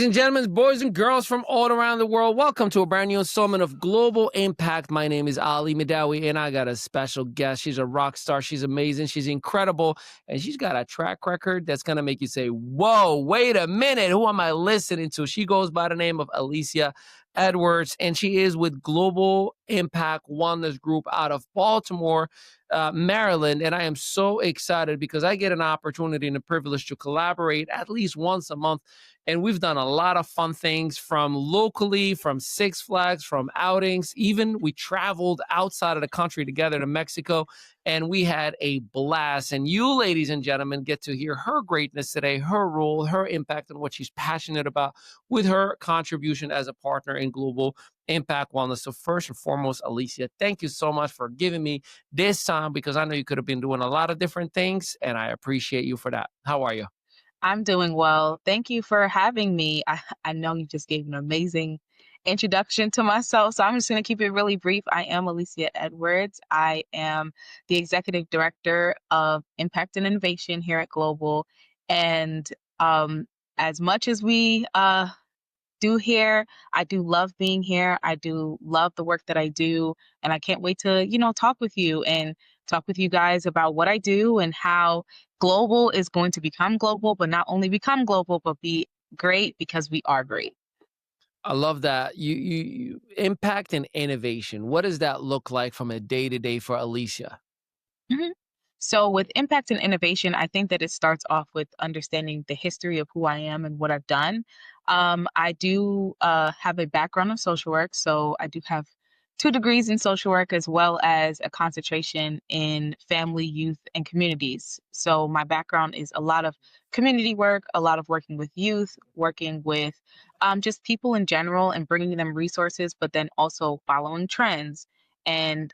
Ladies and gentlemen, boys and girls from all around the world, welcome to a brand new installment of Global Impact. My name is Ali Mehdaoui, and I got a special guest. She's a rock star. She's amazing. She's incredible, and she's got a track record that's going to make you say, whoa, wait a minute, who am I listening to? She goes by the name of Alicia Edwards, and she is with Global Impact Wellness Group out of Baltimore, Maryland. And I am so excited because I get an opportunity and a privilege to collaborate at least once a month. And we've done a lot of fun things from locally, from Six Flags, from outings. Even we traveled outside of the country together to Mexico, and we had a blast. And you, ladies and gentlemen, get to hear her greatness today, her role, her impact, and what she's passionate about with her contribution as a partner in Global Impact Wellness. So first and foremost, Alicia, thank you so much for giving me this time because I know you could have been doing a lot of different things, and I appreciate you for that. How are you? I'm doing well. Thank you for having me. I know you just gave an amazing introduction to myself, so I'm just going to keep it really brief. I am Alicia Edwards. I am the Executive Director of Impact and Innovation here at Global. And as much as we do here, I do love being here. I do love the work that I do. And I can't wait to, talk with you and talk with you guys about what I do and how global is going to become global, but not only become global, but be great because we are great. I love that. You impact and innovation. What does that look like from a day to day for Alicia? Mhm. So, with impact and innovation, I think that it starts off with understanding the history of who I am and what I've done. I do have a background in social work, so I do have 2 degrees in social work as well as a concentration in family, youth, and communities. So, my background is a lot of community work, a lot of working with youth, working with just people in general and bringing them resources, but then also following trends and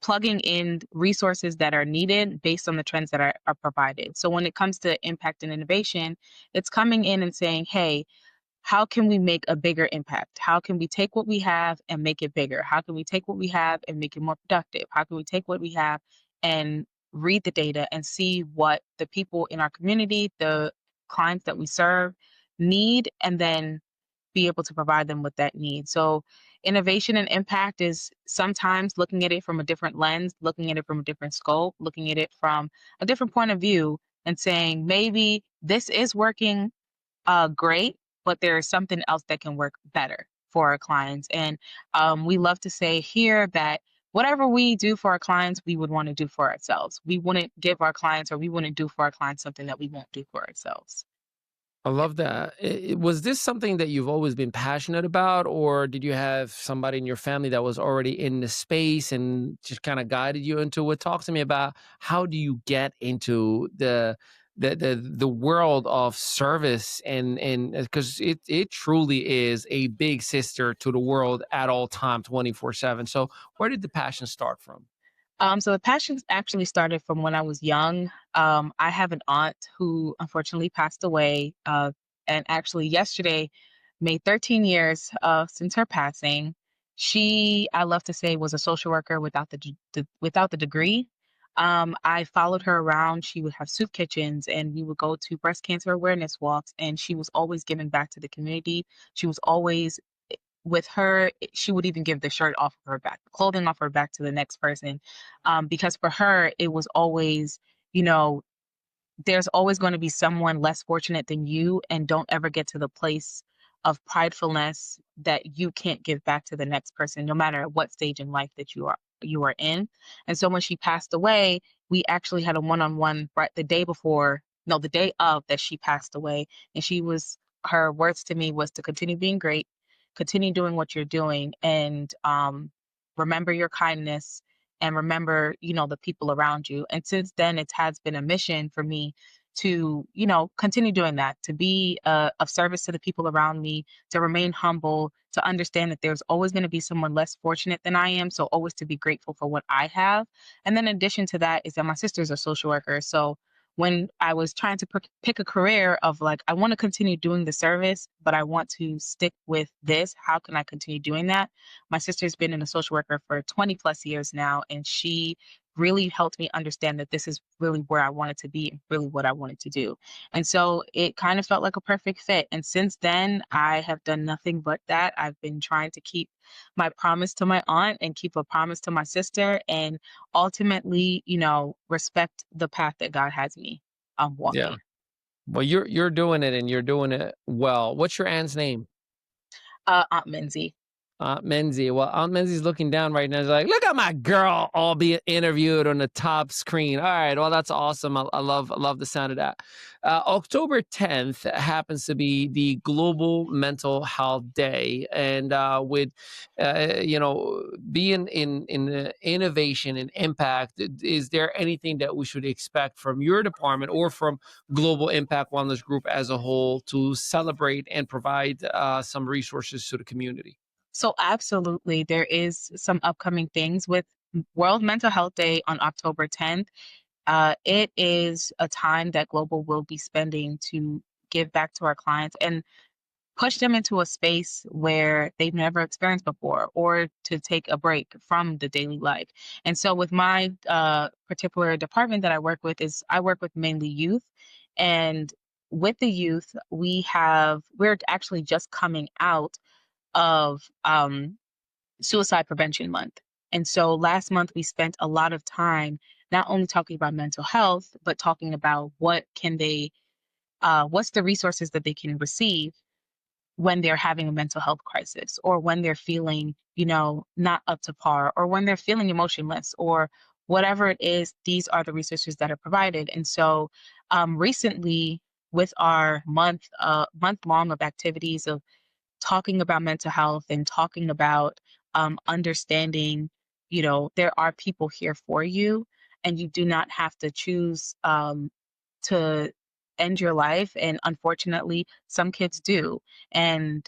plugging in resources that are needed based on the trends that are provided. So when it comes to impact and innovation, it's coming in and saying, hey, how can we make a bigger impact? How can we take what we have and make it bigger? How can we take what we have and make it more productive? How can we take what we have and read the data and see what the people in our community, the clients that we serve need, and then be able to provide them with that need. So innovation and impact is sometimes looking at it from a different lens, looking at it from a different scope, looking at it from a different point of view and saying maybe this is working great, but there is something else that can work better for our clients. And we love to say here that whatever we do for our clients, we would want to do for ourselves. We wouldn't give our clients or we wouldn't do for our clients something that we won't do for ourselves. I love that. Was this something that you've always been passionate about, or did you have somebody in your family that was already in the space and just kind of guided you into it? Talk to me about how do you get into the world of service and because it truly is a big sister to the world at all time, 24/7. So where did the passion start from? So the passion actually started from when I was young. I have an aunt who unfortunately passed away, and actually yesterday made 13 years since her passing. She, I love to say, was a social worker without without the degree. I followed her around. She would have soup kitchens, and we would go to breast cancer awareness walks. And she was always giving back to the community. She was always with her, she would even give the shirt off of her back, the clothing off her back to the next person. Because for her, it was always, you know, there's always going to be someone less fortunate than you, and don't ever get to the place of pridefulness that you can't give back to the next person, no matter what stage in life that you are in. And so when she passed away, we actually had a one-on-one right the day before, no, the day of that she passed away. And her words to me was to continue being great, continue doing what you're doing, and remember your kindness and remember, the people around you. And since then, it has been a mission for me to, continue doing that, to be of service to the people around me, to remain humble, to understand that there's always going to be someone less fortunate than I am. So always to be grateful for what I have. And then in addition to that is that my sister's a social worker. So when I was trying to pick a career of like, I want to continue doing the service, but I want to stick with this. How can I continue doing that? My sister's been in a social worker for 20 plus years now, and she really helped me understand that this is really where I wanted to be and really what I wanted to do. And so it kind of felt like a perfect fit. And since then, I have done nothing but that. I've been trying to keep my promise to my aunt and keep a promise to my sister and ultimately, respect the path that God has me Yeah. walking. Well, you're doing it and you're doing it well. What's your aunt's name? Aunt Menzie. Aunt Menzie. Well, Aunt Menzie's looking down right now. She's like, "Look at my girl, all being interviewed on the top screen." All right. Well, that's awesome. I love the sound of that. October 10th happens to be the Global Mental Health Day, and with being in innovation and impact, is there anything that we should expect from your department or from Global Impact Wellness Group as a whole to celebrate and provide some resources to the community? So absolutely, there is some upcoming things with World Mental Health Day on October 10th. It is a time that Global will be spending to give back to our clients and push them into a space where they've never experienced before or to take a break from the daily life. And so with my particular department that I work with is I work with mainly youth. And with the youth, we're actually just coming out of Suicide Prevention Month. And so last month we spent a lot of time not only talking about mental health, but talking about what's the resources that they can receive when they're having a mental health crisis or when they're feeling, not up to par or when they're feeling emotionless or whatever it is, these are the resources that are provided. And so recently with our month long of activities of talking about mental health and talking about understanding, there are people here for you and you do not have to choose to end your life. And unfortunately, some kids do. And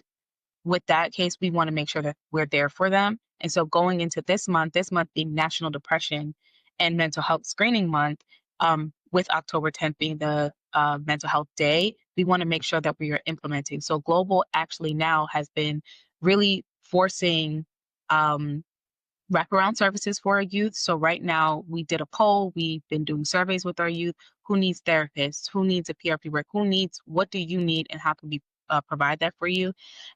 with that case, we want to make sure that we're there for them. And so going into this month being National Depression and Mental Health Screening Month, with October 10th being the Mental Health Day, we want to make sure that we are implementing. So Global actually now has been really forcing um, wraparound services for our youth. So right now we did a poll. We've been doing surveys with our youth. Who needs therapists? Who needs a PRP work? What do you need and how can we provide that for you?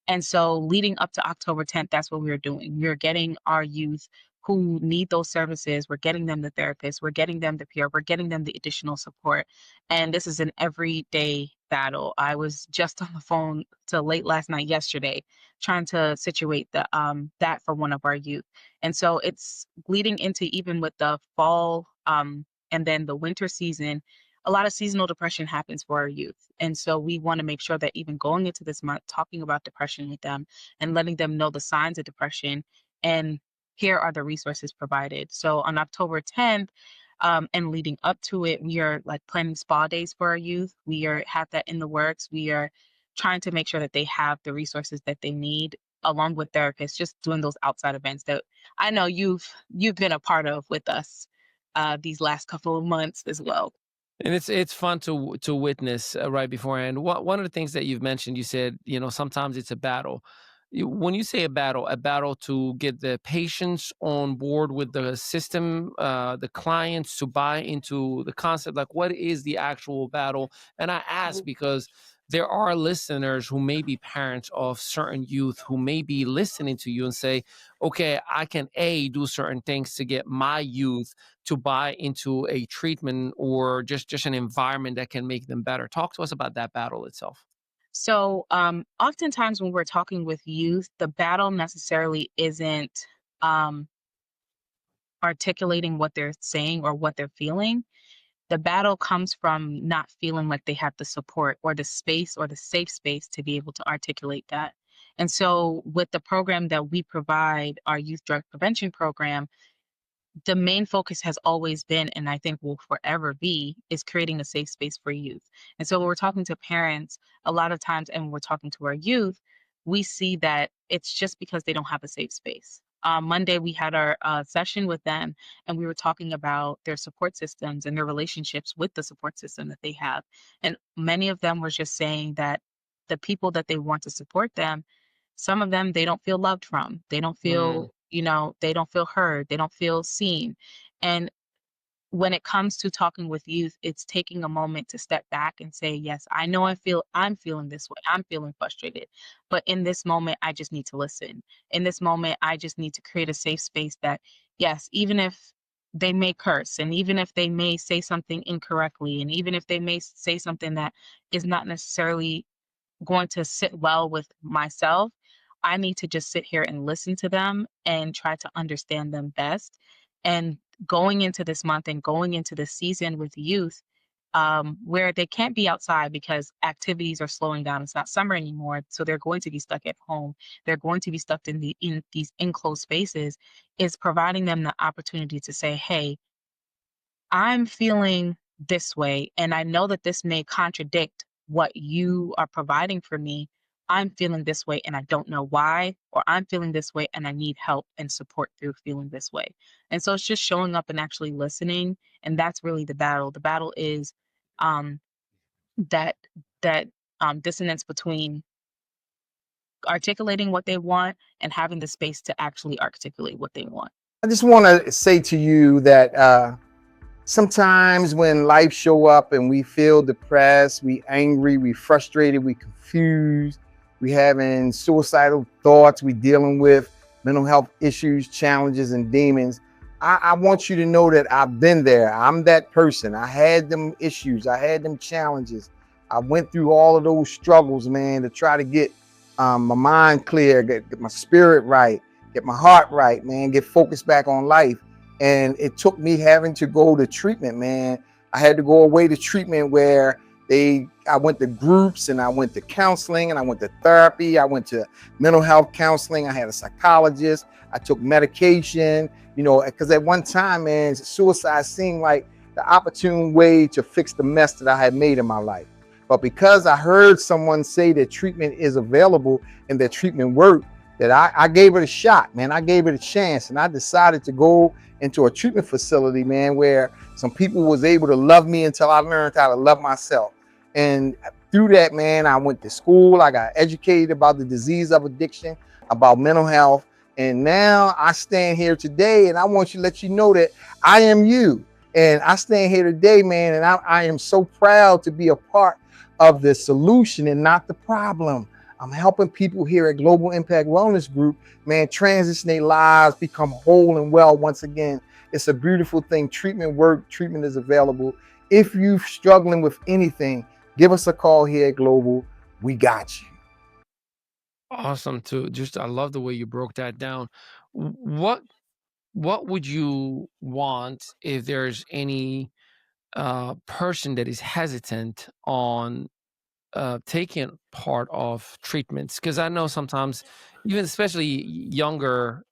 And so leading up to October 10th, that's what we're doing. We're getting our youth who need those services. We're getting them the therapists. We're getting them the PR. We're getting them the additional support. And this is an everyday battle. I was just on the phone till late last night yesterday trying to situate that for one of our youth. And so it's leading into even with the fall and then the winter season, a lot of seasonal depression happens for our youth. And so we want to make sure that even going into this month, talking about depression with them and letting them know the signs of depression. And here are the resources provided. So on October 10th, and leading up to it, we are like planning spa days for our youth. Have that in the works. We are trying to make sure that they have the resources that they need along with therapists, just doing those outside events that I know you've been a part of with us these last couple of months as well. And it's fun to witness right beforehand. One of the things that you've mentioned, you said, sometimes it's a battle. When you say a battle to get the patients on board with the system, the clients to buy into the concept. Like, what is the actual battle? And I ask because there are listeners who may be parents of certain youth who may be listening to you and say, okay, I can do certain things to get my youth to buy into a treatment or just an environment that can make them better. Talk to us about that battle itself. So oftentimes when we're talking with youth, the battle necessarily isn't um, articulating what they're saying or what they're feeling. The battle comes from not feeling like they have the support or the space or the safe space to be able to articulate that. And so, with the program that we provide, our youth drug prevention program, the main focus has always been, and I think will forever be, is creating a safe space for youth. And so when we're talking to parents, a lot of times, and when we're talking to our youth, we see that it's just because they don't have a safe space. Monday, we had our session with them, and we were talking about their support systems and their relationships with the support system that they have. And many of them were just saying that the people that they want to support them, some of them they don't feel loved from. They don't Mm, feel, they don't feel heard. They don't feel seen. And when it comes to talking with youth, it's taking a moment to step back and say, "Yes, I know I'm feeling this way. I'm feeling frustrated, but in this moment, I just need to listen. In this moment, I just need to create a safe space that, yes, even if they may curse, and even if they may say something incorrectly, and even if they may say something that is not necessarily going to sit well with myself, I need to just sit here and listen to them and try to understand them best. And going into this month and going into this season with youth, where they can't be outside because activities are slowing down. It's not summer anymore, so they're going to be stuck at home. They're going to be stuck in these enclosed spaces. Is providing them the opportunity to say, "Hey, I'm feeling this way, and I know that this may contradict what you are providing for me. I'm feeling this way, and I don't know why, or I'm feeling this way, and I need help and support through feeling this way." And so it's just showing up and actually listening, and that's really the battle. The battle is um, that that dissonance between articulating what they want and having the space to actually articulate what they want. I just want to say to you that sometimes when life show up and we feel depressed, we angry, we frustrated, we confused, we having suicidal thoughts, we dealing with mental health issues, challenges, and demons. I want you to know that I've been there. I'm that person. I had them issues. I had them challenges. I went through all of those struggles, man, to try to get my mind clear, get my spirit right, get my heart right, man, get focused back on life. And it took me having to go to treatment, man. I had to go away to treatment where I went to groups and I went to counseling and I went to therapy. I went to mental health counseling. I had a psychologist. I took medication, because at one time, man, suicide seemed like the opportune way to fix the mess that I had made in my life. But because I heard someone say that treatment is available and that treatment worked, that I gave it a shot, man. I gave it a chance, and I decided to go into a treatment facility, man, where some people was able to love me until I learned how to love myself. And through that, man, I went to school. I got educated about the disease of addiction, about mental health. And now I stand here today, and I want to let you know that I am you. And I stand here today, man, and I am so proud to be a part of the solution and not the problem. I'm helping people here at Global Impact Wellness Group, man, transition their lives, become whole and well once again. It's a beautiful thing. Treatment work, treatment is available. If you're struggling with anything, give us a call here at Global. We got you. Awesome too. Just I love the way you broke that down. What would you want if there's any person that is hesitant on taking part of treatments? Because I know sometimes, even especially younger,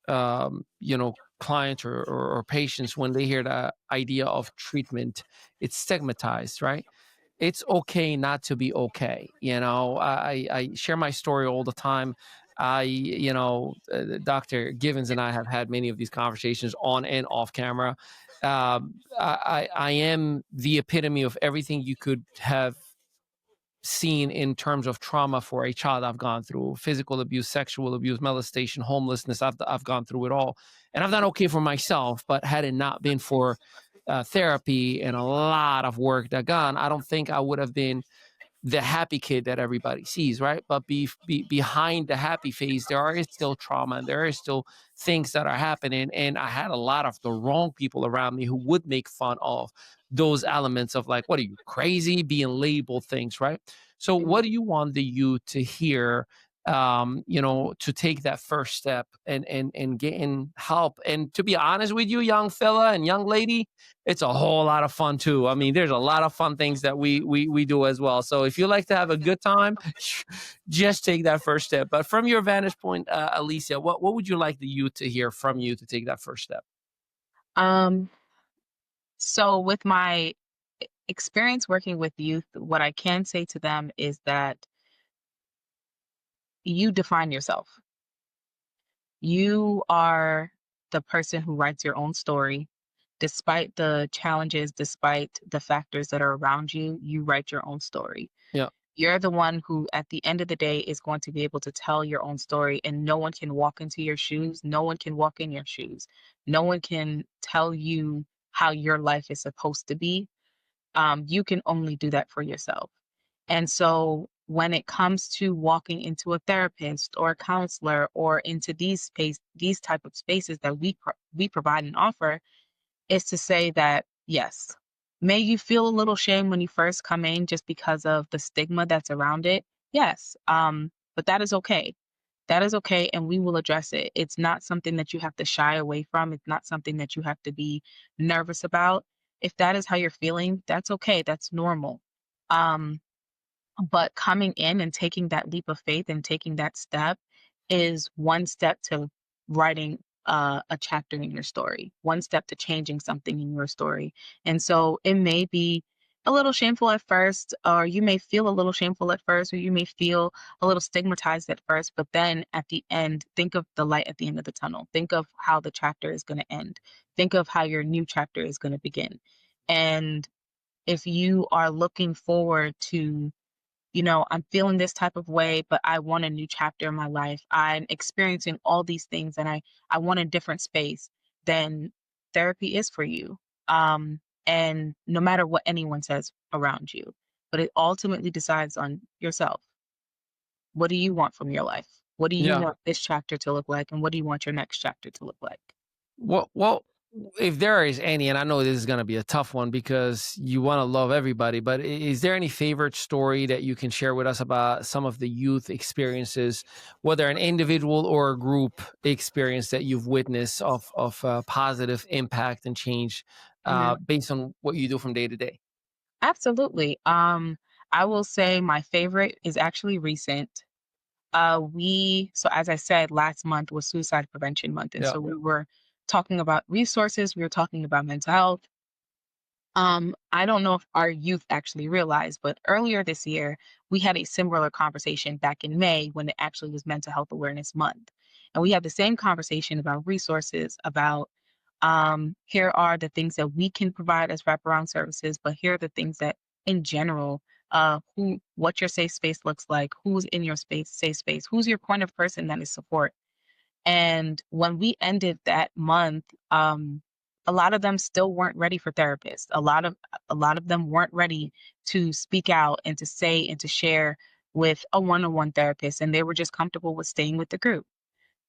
clients or patients, when they hear the idea of treatment, it's stigmatized, right? It's okay not to be okay. I share my story all the time. Dr. Givens and I have had many of these conversations on and off camera. I am the epitome of everything you could have seen in terms of trauma for a child. I've gone through physical abuse, sexual abuse, molestation, homelessness. I've gone through it all, and I've done okay for myself. But had it not been for therapy and a lot of work that gone, I don't think I would have been the happy kid that everybody sees, right? But behind the happy face, there is still trauma and there is still things that are happening. And I had a lot of the wrong people around me who would make fun of those elements of like, what are you, crazy? Being labeled things, right? So what do you want the youth to hear, to take that first step and get in help? And to be honest with you, young fella and young lady, it's a whole lot of fun too. I mean, there's a lot of fun things that we do as well. So if you like to have a good time, just take that first step. But from your vantage point, Alicia, what would you like the youth to hear from you to take that first step? Um, so with my experience working with youth, what I can say to them is that you define yourself. You are the person who writes your own story. Despite the challenges, despite the factors that are around you, you write your own story. Yeah. You're the one who, at the end of the day, is going to be able to tell your own story, and no one can walk into your shoes. No one can walk in your shoes. No one can tell you how your life is supposed to be, you can only do that for yourself. And so when it comes to walking into a therapist or a counselor or into these type of spaces that we provide and offer, is to say that yes, may you feel a little shame when you first come in just because of the stigma that's around it. Yes, but that is okay. That is okay, and we will address it. It's not something that you have to shy away from. It's not something that you have to be nervous about. If that is how you're feeling, that's okay. That's normal. Um, but coming in and taking that leap of faith and taking that step is one step to writing a chapter in your story, one step to changing something in your story. And so it may be a little shameful at first, or you may feel a little shameful at first, or you may feel a little stigmatized at first, but then at the end, think of the light at the end of the tunnel. Think of how the chapter is going to end. Think of how your new chapter is going to begin. And if you are looking forward to, I'm feeling this type of way, but I want a new chapter in my life. I'm experiencing all these things and I want a different space, then therapy is for you. And no matter what anyone says around you, but it ultimately decides on yourself. What do you want from your life? What do you Yeah. want this chapter to look like? And what do you want your next chapter to look like? Well, if there is any, and I know this is going to be a tough one because you want to love everybody, but is there any favorite story that you can share with us about some of the youth experiences, whether an individual or a group experience that you've witnessed of positive impact and change based on what you do from day to day? Absolutely. I will say my favorite is actually recent. So as I said, last month was Suicide Prevention Month, and Yeah. so we were talking about resources, we were talking about mental health. I don't know if our youth actually realized, but earlier this year, we had a similar conversation back in May when it actually was Mental Health Awareness Month. And we had the same conversation about resources, about here are the things that we can provide as wraparound services, but here are the things that in general, what your safe space looks like, who's in your safe space, who's your point of person that is support. And when we ended that month, a lot of them still weren't ready for therapists. A lot of them weren't ready to speak out and to say and to share with a one-on-one therapist, and they were just comfortable with staying with the group.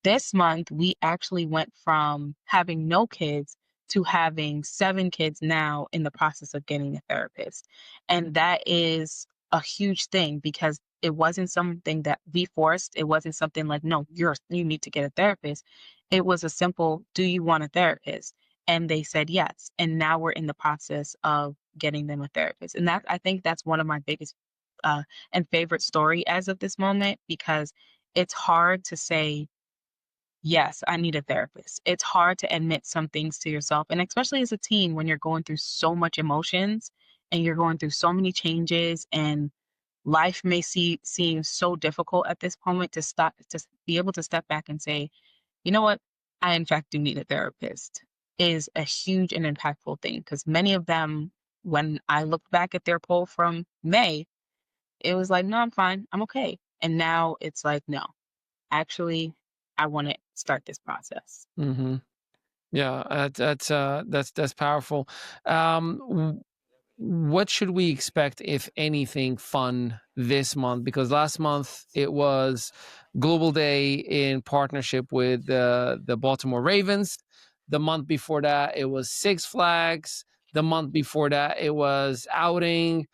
This month, we actually went from having no kids to having 7 kids now in the process of getting a therapist. And that is a huge thing because it wasn't something that we forced. It wasn't something like, no, you need to get a therapist. It was a simple, do you want a therapist? And they said yes. And now we're in the process of getting them a therapist. And I think that's one of my biggest and favorite story as of this moment, because it's hard to say, yes, I need a therapist. It's hard to admit some things to yourself. And especially as a teen, when you're going through so much emotions and you're going through so many changes, and life may seem so difficult at this moment, to be able to step back and say, you know what, I in fact do need a therapist, is a huge and impactful thing. Because many of them, when I look back at their poll from May, it was like, no, I'm fine. I'm okay. And now it's like, no, actually, I want to start this process. Mm-hmm. Yeah, that's powerful. What should we expect, if anything, fun this month? Because last month it was Global Day in partnership with the Baltimore Ravens. The month before that, it was Six Flags. The month before that, it was outing.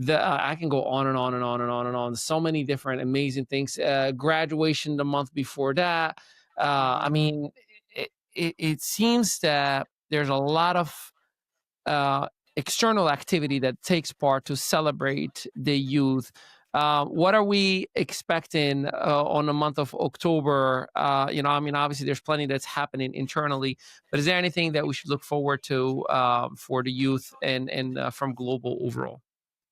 I can go on and on and on and on and on. So many different amazing things. Graduation the month before that. I mean, it seems that there's a lot of uh, external activity that takes part to celebrate the youth. What are we expecting on the month of October? I mean, obviously there's plenty that's happening internally, but is there anything that we should look forward to for the youth and from Global overall?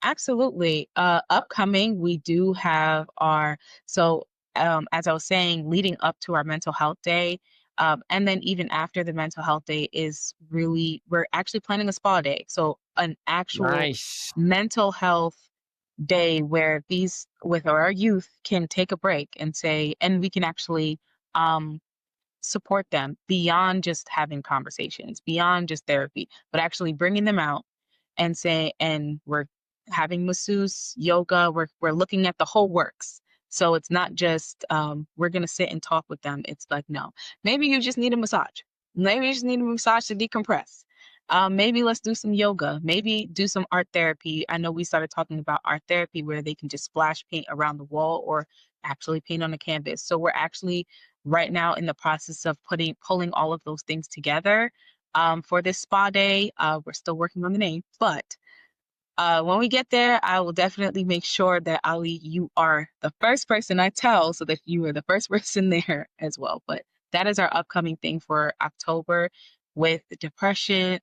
Absolutely. Upcoming, we do have as I was saying, leading up to our mental health day, and then even after the mental health day we're actually planning a spa day. So an actual Nice. mental health day where with our youth can take a break and we can actually, um, support them beyond just having conversations, beyond just therapy, but actually bringing them out and say, and we're having masseuse, yoga, we're looking at the whole works. So it's not just we're gonna sit and talk with them. It's like, no, maybe you just need a massage. Maybe you just need a massage to decompress. Maybe let's do some yoga. Maybe do some art therapy. I know we started talking about art therapy where they can just splash paint around the wall or actually paint on a canvas. So we're actually right now in the process of pulling all of those things together for this spa day. We're still working on the name, but when we get there, I will definitely make sure that Ali, you are the first person I tell so that you are the first person there as well. But that is our upcoming thing for October with the Depression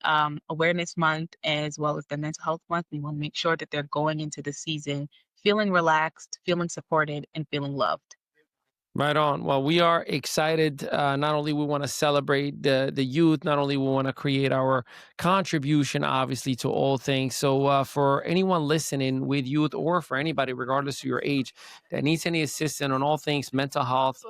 Awareness Month as well as the Mental Health Month. We want to make sure that they're going into the season feeling relaxed, feeling supported, and feeling loved. Right on. Well, we are excited. Not only we want to celebrate the youth, not only we want to create our contribution, obviously, to all things. So, for anyone listening with youth, or for anybody, regardless of your age, that needs any assistance on all things mental health,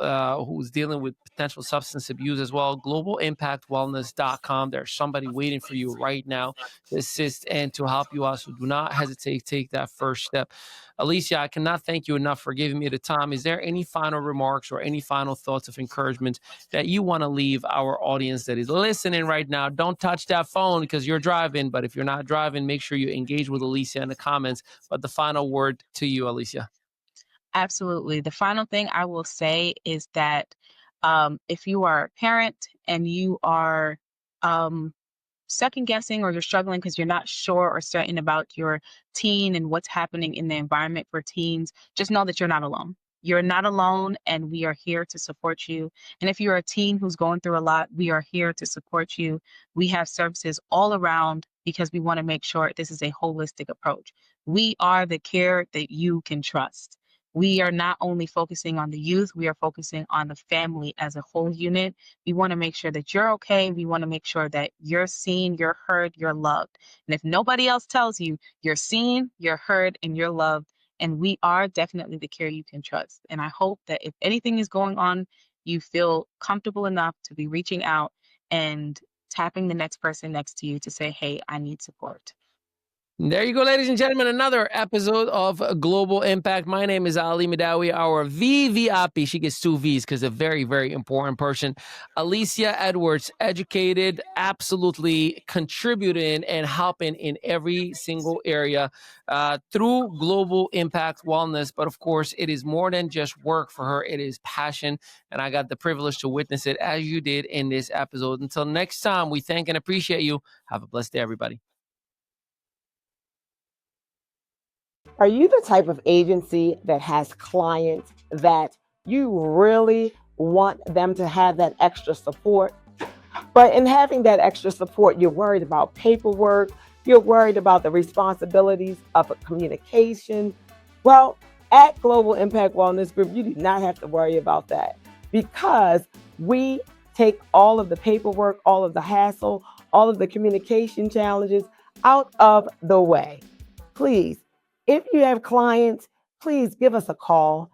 who's dealing with potential substance abuse as well, globalimpactwellness.com. There's somebody waiting for you right now to assist and to help you out. So, do not hesitate to take that first step. Alicia, I cannot thank you enough for giving me the time. Is there any final remarks or any final thoughts of encouragement that you want to leave our audience that is listening right now? Don't touch that phone because you're driving, but if you're not driving, make sure you engage with Alicia in the comments. But the final word to you, Alicia. Absolutely. The final thing I will say is that if you are a parent and you are second guessing or you're struggling because you're not sure or certain about your teen and what's happening in the environment for teens, just know that you're not alone. You're not alone, and we are here to support you. And if you're a teen who's going through a lot, we are here to support you. We have services all around because we want to make sure this is a holistic approach. We are the care that you can trust. We are not only focusing on the youth, we are focusing on the family as a whole unit. We want to make sure that you're okay. We want to make sure that you're seen, you're heard, you're loved. And if nobody else tells you, you're seen, you're heard, and you're loved. And we are definitely the care you can trust. And I hope that if anything is going on, you feel comfortable enough to be reaching out and tapping the next person next to you to say, hey, I need support. There you go, ladies and gentlemen. Another episode of Global Impact. My name is Ali Mehdaoui, our VVIP. She gets 2 V's because a very, very important person. Alicia Edwards, educated, absolutely contributing and helping in every single area through Global Impact Wellness. But of course, it is more than just work for her. It is passion. And I got the privilege to witness it as you did in this episode. Until next time, we thank and appreciate you. Have a blessed day, everybody. Are you the type of agency that has clients that you really want them to have that extra support? But in having that extra support, you're worried about paperwork, you're worried about the responsibilities of communication. Well, at Global Impact Wellness Group, you do not have to worry about that because we take all of the paperwork, all of the hassle, all of the communication challenges out of the way. Please, if you have clients, please give us a call.